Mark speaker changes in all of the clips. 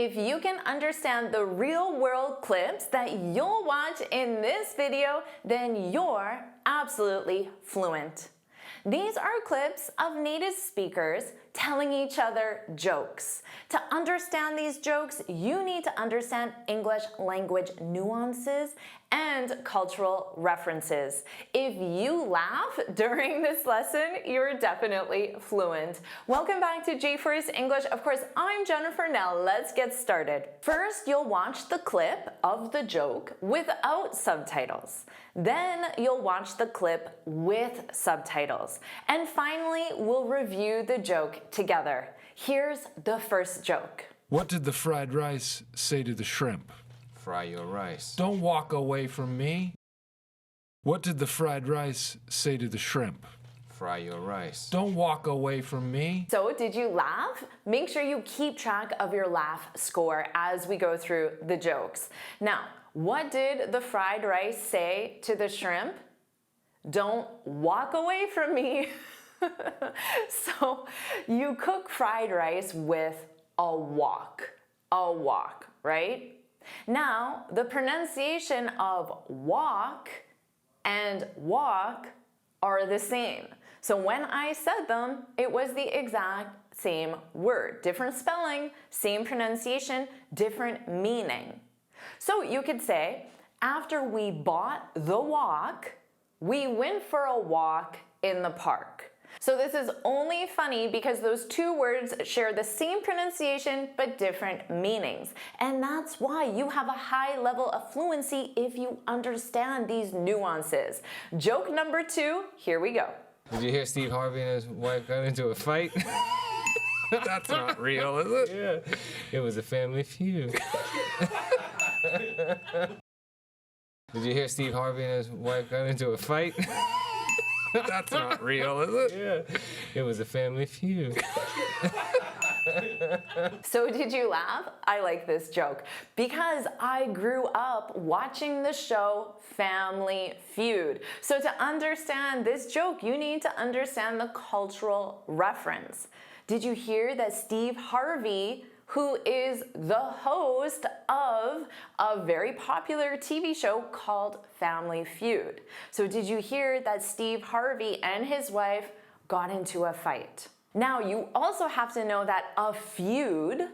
Speaker 1: If you can understand the real-world clips that you'll watch in this video, then you're absolutely fluent. These are clips of native speakers telling each other jokes. To understand these jokes, you need to understand English language nuances and cultural references. If you laugh during this lesson, you're definitely fluent. Welcome back to JForrest English. Of course, I'm Jennifer. Now let's get started. First, you'll watch the clip of the joke without subtitles. Then you'll watch the clip with subtitles. And finally, we'll review the joke together. Here's the first joke.
Speaker 2: What did the fried rice say to the shrimp?
Speaker 3: Fry your rice.
Speaker 2: Don't walk away from me. What did the fried rice say to the shrimp?
Speaker 3: Fry your rice.
Speaker 2: Don't walk away from me.
Speaker 1: So, did you laugh? Make sure you keep track of your laugh score as we go through the jokes. Now, what did the fried rice say to the shrimp? Don't walk away from me. So, you cook fried rice with a wok, right? Now, the pronunciation of walk and walk are the same. So when I said them, it was the exact same word. Different spelling, same pronunciation, different meaning. So you could say, after we bought the wok, we went for a walk in the park. So this is only funny because those two words share the same pronunciation but different meanings. And that's why you have a high level of fluency if you understand these nuances. Joke number 2, here we go.
Speaker 3: Did you hear Steve Harvey and his wife got into a fight?
Speaker 2: That's not real, is it?
Speaker 3: Yeah, it was a family feud. Did you hear Steve Harvey and his wife got into a fight?
Speaker 2: That's not real, is it?
Speaker 3: Yeah, it was a family feud.
Speaker 1: So did you laugh? I like this joke because I grew up watching the show Family Feud. So to understand this joke, you need to understand the cultural reference. Did you hear that Steve Harvey, who is the host of a very popular TV show called Family Feud? So did you hear that Steve Harvey and his wife got into a fight? Now, you also have to know that a feud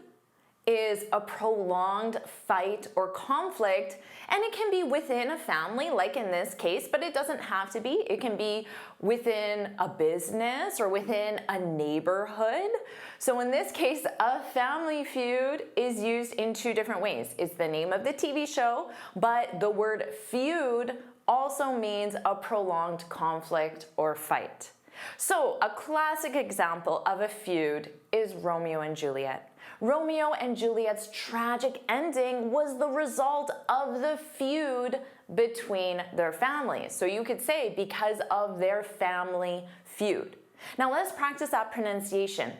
Speaker 1: is a prolonged fight or conflict, and it can be within a family, like in this case, but it doesn't have to be. It can be within a business or within a neighborhood. So in this case, a family feud is used in two different ways. It's the name of the TV show, but the word feud also means a prolonged conflict or fight. So a classic example of a feud is Romeo and Juliet. Romeo and Juliet's tragic ending was the result of the feud between their families. So you could say because of their family feud. Now let's practice that pronunciation.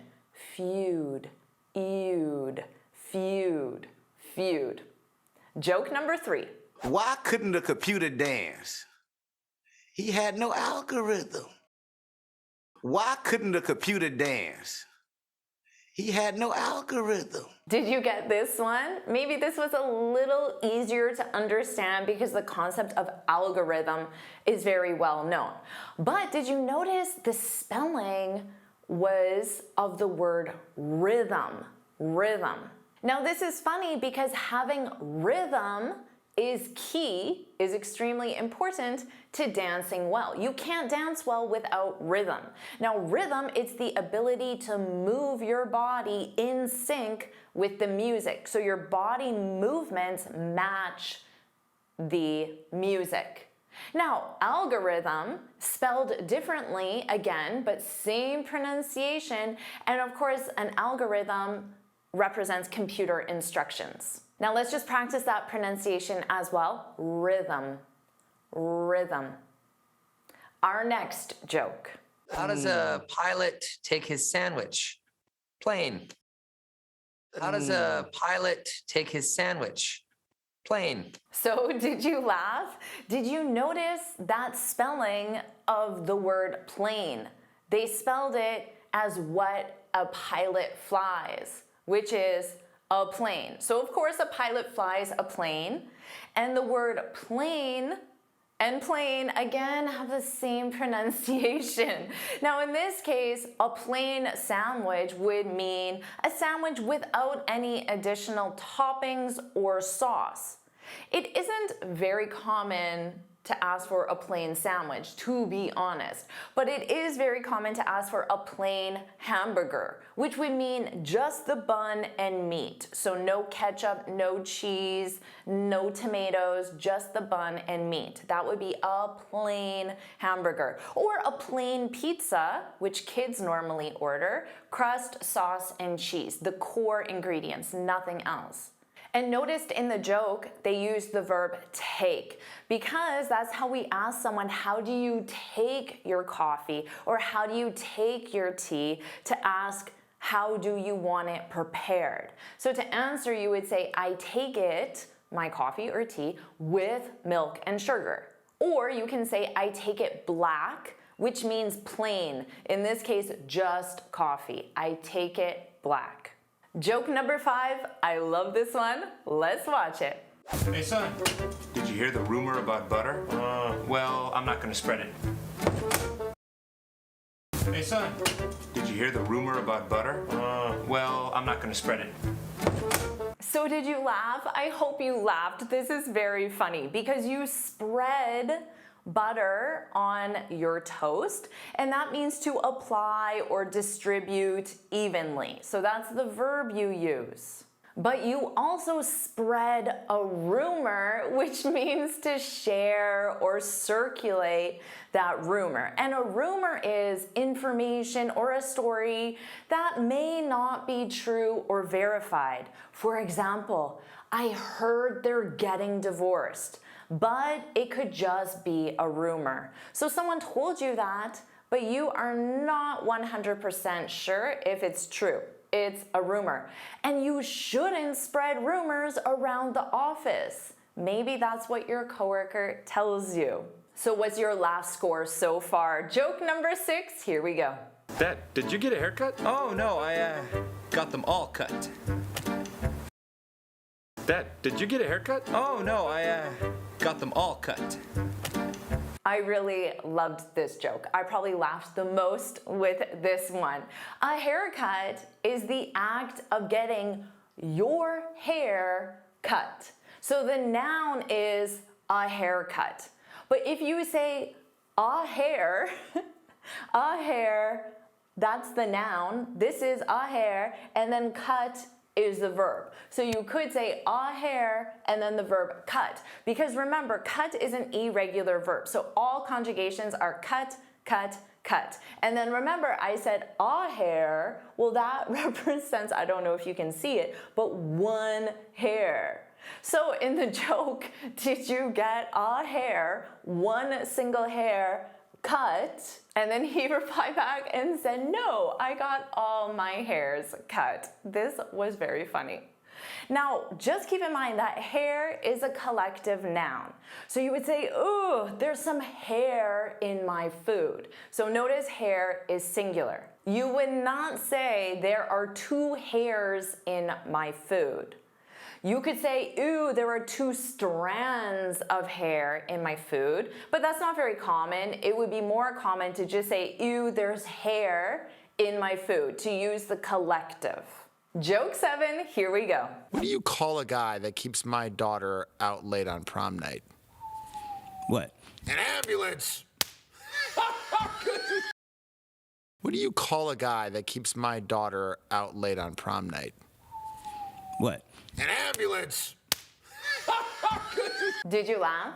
Speaker 1: Feud, feud, feud, feud. Joke number 3.
Speaker 4: Why couldn't the computer dance? He had no algorithm. Why couldn't the computer dance? He had no algorithm.
Speaker 1: Did you get this one? Maybe this was a little easier to understand because the concept of algorithm is very well known. But did you notice the spelling was of the word rhythm? Rhythm. Now this is funny because having rhythm is key, is extremely important to dancing well. You can't dance well without rhythm. Now rhythm is the ability to move your body in sync with the music. So your body movements match the music. Now, algorithm, spelled differently again, but same pronunciation, and of course an algorithm represents computer instructions. Now let's just practice that pronunciation as well. Rhythm, rhythm. Our next joke.
Speaker 5: How does a pilot take his sandwich? Plane. How does a pilot take his sandwich? Plane.
Speaker 1: So did you laugh? Did you notice that spelling of the word plane? They spelled it as what a pilot flies, which is A plane. So of course a pilot flies a plane, and the word plane and plane again have the same pronunciation. Now in this case, a plain sandwich would mean a sandwich without any additional toppings or sauce. It isn't very common to ask for a plain sandwich, to be honest, but it is very common to ask for a plain hamburger, which would mean just the bun and meat. So no ketchup, no cheese, no tomatoes, just the bun and meat. That would be a plain hamburger. Or a plain pizza, which kids normally order, crust, sauce, and cheese, the core ingredients, nothing else. And noticed in the joke, they used the verb take because that's how we ask someone, how do you take your coffee or how do you take your tea, to ask, how do you want it prepared? So to answer, you would say, I take it, my coffee or tea, with milk and sugar. Or you can say, I take it black, which means plain. In this case, just coffee. I take it black. Joke number 5, I love this one. Let's watch it.
Speaker 6: Hey son, did you hear the rumor about butter? Well, I'm not gonna spread it. Hey son, did you hear the rumor about butter? Well, I'm not gonna spread it.
Speaker 1: So did you laugh? I hope you laughed. This is very funny because you spread butter on your toast, and that means to apply or distribute evenly. So that's the verb you use. But you also spread a rumor, which means to share or circulate that rumor. And a rumor is information or a story that may not be true or verified. For example, I heard they're getting divorced, but it could just be a rumor. So someone told you that, but you are not 100% sure if it's true. It's a rumor. And you shouldn't spread rumors around the office. Maybe that's what your coworker tells you. So what's your laugh score so far? Joke number 6, here we go.
Speaker 2: Dad, did you get a haircut?
Speaker 7: Oh, no, I got them all cut.
Speaker 2: Dad, did you get a haircut?
Speaker 7: Oh, no, I got them all cut.
Speaker 1: I really loved this joke. I probably laughed the most with this one. A haircut is the act of getting your hair cut. So the noun is a haircut. But if you say a hair, a hair, that's the noun. This is a hair, and then cut is the verb. So you could say a hair and then the verb cut. Because remember, cut is an irregular verb. So all conjugations are cut, cut, cut. And then remember, I said a hair. Well, that represents, I don't know if you can see it, but one hair. So in the joke, did you get a hair, one single hair, cut? And then he replied back and said, no, I got all my hairs cut. This was very funny. Now, just keep in mind that hair is a collective noun. So you would say, ooh, there's some hair in my food. So notice hair is singular. You would not say there are 2 hairs in my food. You could say, ooh, there are 2 strands of hair in my food, but that's not very common. It would be more common to just say, ooh, there's hair in my food, to use the collective. Joke 7, here we go.
Speaker 8: What do you call a guy that keeps my daughter out late on prom night?
Speaker 7: What?
Speaker 8: An ambulance! What do you call a guy that keeps my daughter out late on prom night?
Speaker 7: What?
Speaker 8: An ambulance!
Speaker 1: Did you laugh?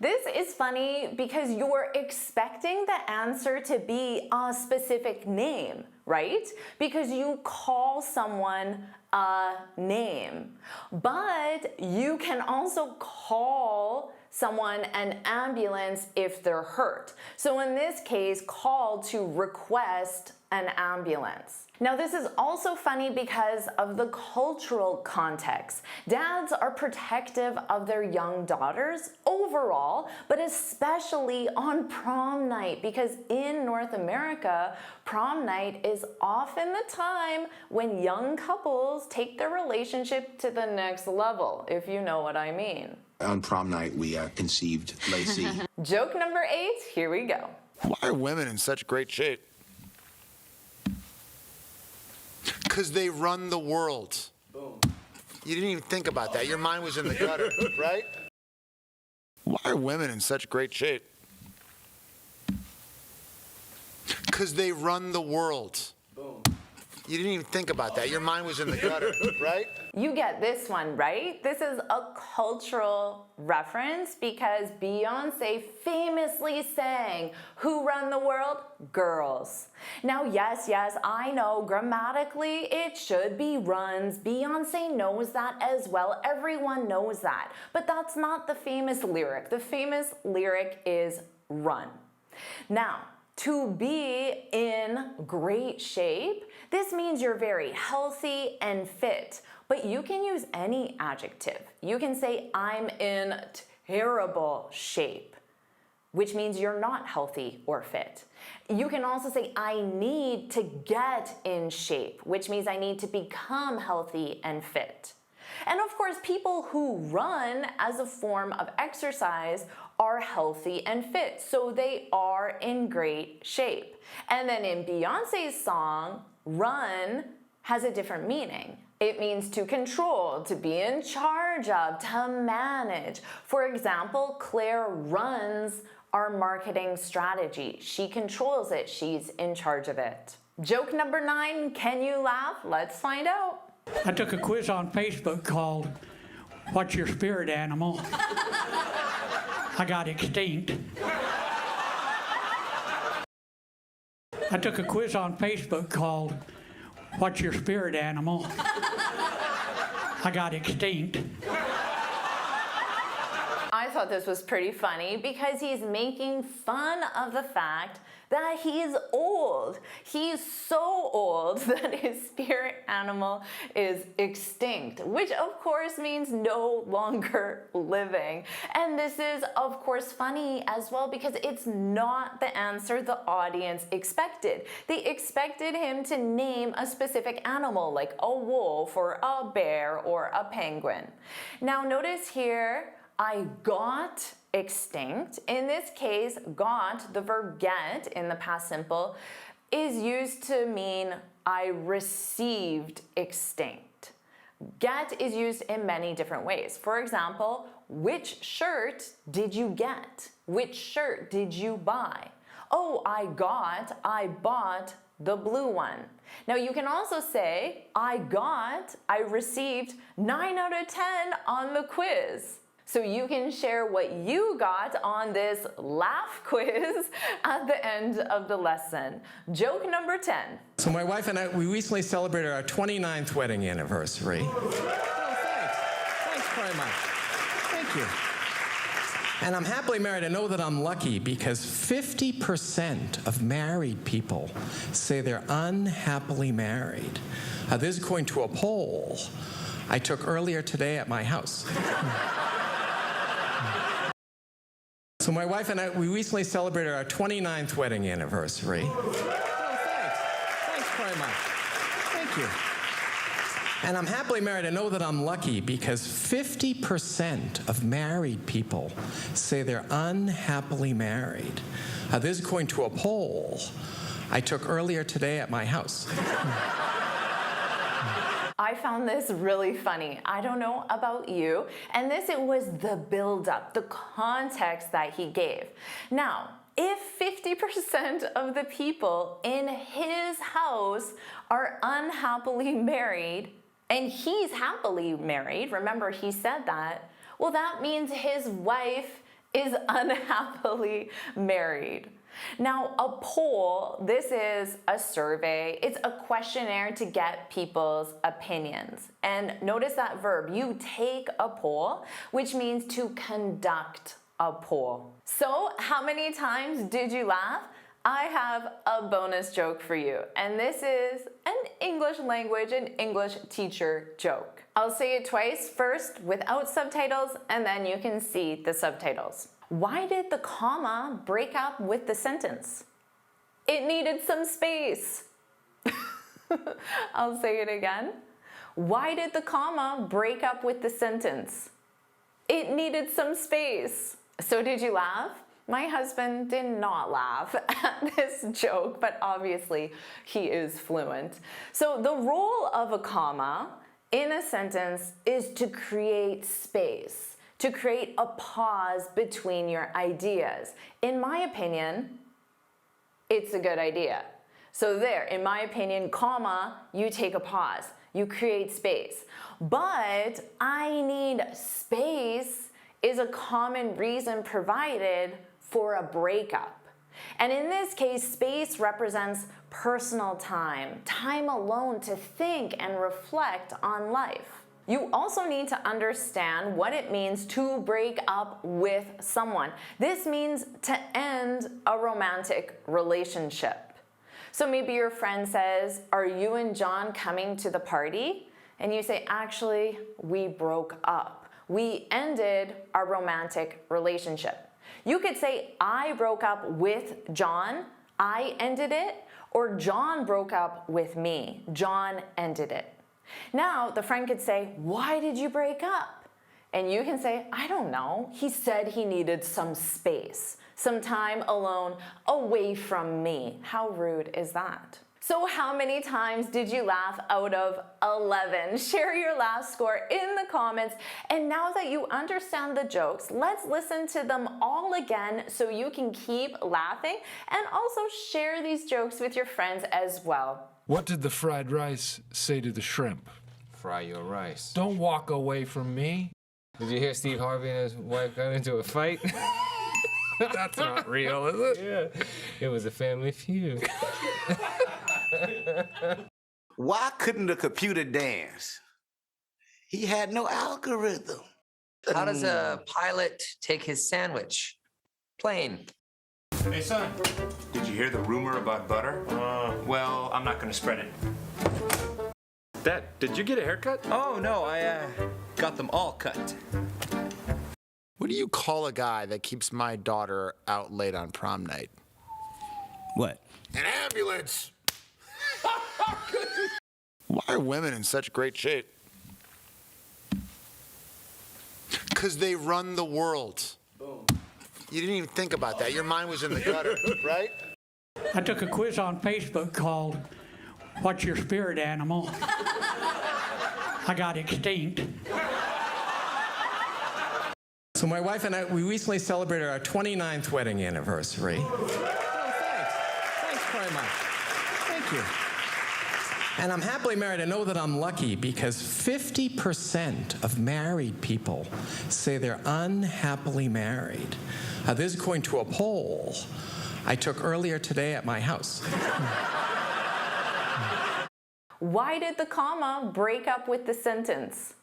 Speaker 1: This is funny because you're expecting the answer to be a specific name, right? Because you call someone a name. But you can also call someone an ambulance if they're hurt. So in this case, call to request an ambulance. Now, this is also funny because of the cultural context. Dads are protective of their young daughters overall, but especially on prom night, because in North America, prom night is often the time when young couples take their relationship to the next level, if you know what I mean.
Speaker 9: On prom night, we conceived Lacey.
Speaker 1: Joke number 8, here we go.
Speaker 8: Why are women in such great shape? Because they run the world. Boom. You didn't even think about that. Your mind was in the gutter, right? Why are women in such great shape? Because they run the world. Boom. You didn't even think about that. Your mind was in the gutter, right?
Speaker 1: You get this one, right? This is a cultural reference because Beyonce famously sang, "Who run the world? Girls." Now, yes, I know grammatically it should be runs. Beyonce knows that as well. Everyone knows that. But that's not the famous lyric. The famous lyric is run. Now, to be in great shape, this means you're very healthy and fit, but you can use any adjective. You can say, I'm in terrible shape, which means you're not healthy or fit. You can also say, I need to get in shape, which means I need to become healthy and fit. And of course, people who run as a form of exercise are healthy and fit, so they are in great shape. And then in Beyonce's song, run has a different meaning. It means to control, to be in charge of, to manage. For example, Claire runs our marketing strategy. She controls it. She's in charge of it. Joke number 9, can you laugh? Let's find out.
Speaker 10: I took a quiz on Facebook called, "What's your spirit animal?" I got extinct. I took a quiz on Facebook called, "What's your spirit animal?" I got extinct.
Speaker 1: I thought this was pretty funny because he's making fun of the fact that he's old. He's so old that his spirit animal is extinct, which of course means no longer living. And this is of course funny as well because it's not the answer the audience expected. They expected him to name a specific animal like a wolf or a bear or a penguin. Now notice here, I got extinct. In this case, got, the verb get in the past simple, is used to mean I received extinct. Get is used in many different ways. For example, which shirt did you get? Which shirt did you buy? Oh, I bought the blue one. Now you can also say, I received 9 out of 10 on the quiz. So you can share what you got on this laugh quiz at the end of the lesson. Joke number 10.
Speaker 11: So my wife and I, we recently celebrated our 29th wedding anniversary. Oh, thanks. Thanks very much. Thank you. And I'm happily married. I know that I'm lucky because 50% of married people say they're unhappily married. This is according to a poll I took earlier today at my house. So my wife and I, we recently celebrated our 29th wedding anniversary. Oh, thanks. Thanks very much. Thank you. And I'm happily married. I know that I'm lucky because 50% of married people say they're unhappily married. This is according to a poll I took earlier today at my house.
Speaker 1: I found this really funny. I don't know about you. And it was the build-up, the context that he gave. Now, if 50% of the people in his house are unhappily married, and he's happily married, remember he said that, well, that means his wife is unhappily married. Now, a poll, this is a survey. It's a questionnaire to get people's opinions. And notice that verb, you take a poll, which means to conduct a poll. So, how many times did you laugh? I have a bonus joke for you, and this is an English language and English teacher joke. I'll say it twice, first without subtitles, and then you can see the subtitles. Why did the comma break up with the sentence? It needed some space. I'll say it again. Why did the comma break up with the sentence? It needed some space. So did you laugh? My husband did not laugh at this joke, but obviously he is fluent. So the role of a comma in a sentence is to create space, to create a pause between your ideas. In my opinion, it's a good idea. So there, in my opinion, comma, you take a pause, you create space. But I need space is a common reason provided for a breakup. And in this case, space represents personal time, time alone to think and reflect on life. You also need to understand what it means to break up with someone. This means to end a romantic relationship. So maybe your friend says, "Are you and John coming to the party?" And you say, "Actually, we broke up. We ended our romantic relationship." You could say, "I broke up with John. I ended it." Or "John broke up with me. John ended it." Now, the friend could say, "Why did you break up?" And you can say, "I don't know. He said he needed some space, some time alone away from me." How rude is that? So how many times did you laugh out of 11? Share your laugh score in the comments. And now that you understand the jokes, let's listen to them all again so you can keep laughing and also share these jokes with your friends as well.
Speaker 2: What did the fried rice say to the shrimp?
Speaker 3: Fry your rice.
Speaker 2: Don't walk away from me.
Speaker 3: Did you hear Steve Harvey and his wife got into a fight?
Speaker 2: That's not real, is it?
Speaker 3: Yeah, it was a family feud.
Speaker 4: Why couldn't the computer dance? He had no algorithm.
Speaker 5: How does a pilot take his sandwich? Plane.
Speaker 6: Hey, son, did you hear the rumor about butter? Well, I'm not gonna spread it.
Speaker 7: Dad, did you get a haircut? Oh, no, I got them all cut.
Speaker 8: What do you call a guy that keeps my daughter out late on prom night?
Speaker 7: What?
Speaker 8: An ambulance! Why are women in such great shape? Because they run the world. Boom. You didn't even think about that. Your mind was in the gutter, right?
Speaker 10: I took a quiz on Facebook called "What's Your Spirit Animal?" I got extinct.
Speaker 11: So my wife and I, we recently celebrated our 29th wedding anniversary. Oh, thanks. Thanks very much. Thank you. And I'm happily married. I know that I'm lucky because 50% of married people say they're unhappily married. This is according to a poll I took earlier today at my house.
Speaker 1: Why did the comma break up with the sentence?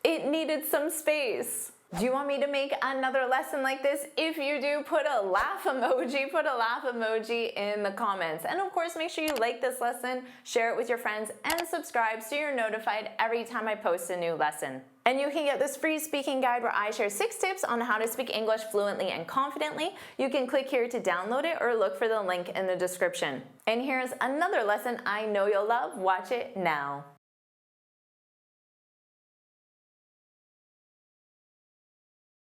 Speaker 1: It needed some space. Do you want me to make another lesson like this? If you do, put a laugh emoji in the comments. And of course, make sure you like this lesson, share it with your friends, and subscribe so you're notified every time I post a new lesson. And you can get this free speaking guide where I share 6 tips on how to speak English fluently and confidently. You can click here to download it or look for the link in the description. And here's another lesson I know you'll love. Watch it now.